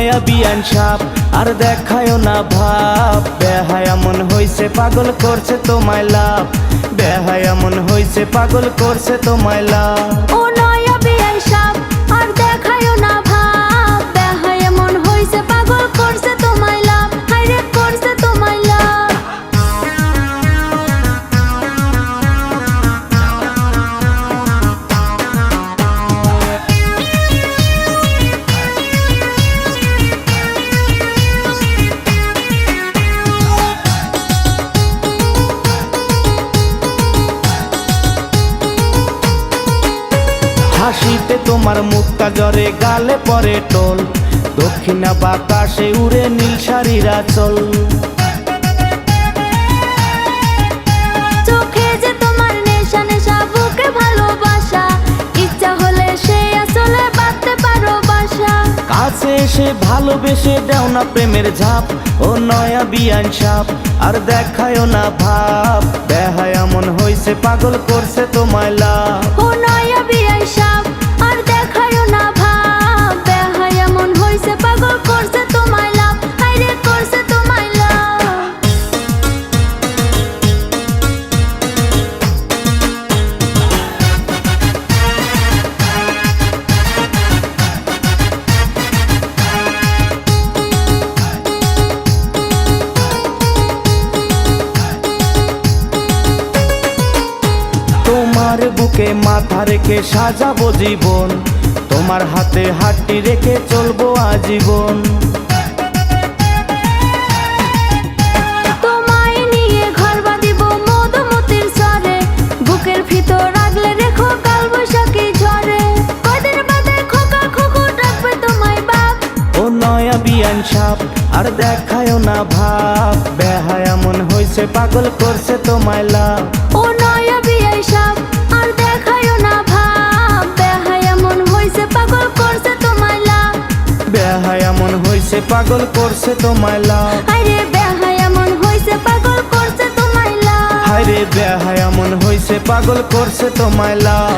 নয়া বিয়ান সাপ আর দেখায়ও না ভাব। বেহায়া মন হইছে পাগল করছে তোমায় লাভ, বেহায়া মন হইছে পাগল করছে তোমায় লাভ। ও নয়া বিয়ান সাপ আর দেখায়ও না ভাব, বেহায়া মন হইছে পাগল করছে তোমায় লাভ, হায়রে করছে তোমায় লাভ। হাসিতে তোমার মুক্তা জ্বরে গালে পরে টোল, দক্ষিণা বাতাসে উড়ে নীল শাড়ির আঁচল। চোখে যে তোমার নেশা নেশা, বুকে ভালোবাসা, ইচ্ছা হলে সে আসলে বাঁধতে পারো বাসা। কাছে এসে ভালোবেসে দেও না প্রেমের ঝাপ, ও নয়া বিয়ান সাপ আর দেখায়ও না ভাব। বেহায়া মন হইছে পাগল করছে তোমায় লাভ। ও নয়া বিয়ান সাপ আর দেখায়ও না ভাব, বেহায়া মন হইছে পাগল করছে তোমায় লাভ, হায়রে করছে তোমায় লাভ। তোমার বুকে মাথা রেখে সাজাবো জীবন, তোমার হাতে হাতটি রেখে চলবো আজীবন। তোমায় নিয়ে ঘর বাঁধিব মধুমতির স্বরে, বুকের ভিতর রাখলে রেখো কাল বৈশাখী ঝরে। কয়দিন বাদে খোকা খোকু ডাকবে তোমায় বাপ। ও নয়া বিয়ান সাপ আর দেখায়ও না ভাব, বেহায়া মন হইছে পাগল করছে তোমায় লাভ। ও নয়া বিয়ান সাপ আর দেখায়ও না ভাব, বেহায়া মন হইছে পাগল করছে তোমায় লাভ। বেহায়া মন হইছে পাগল করছে তোমায় লাভ। হায়রে বেহায়া মন হইছে পাগল করছে তোমায় লাভ। হায়রে বেহায়া মন হইছে পাগল করছে তোমায় লাভ।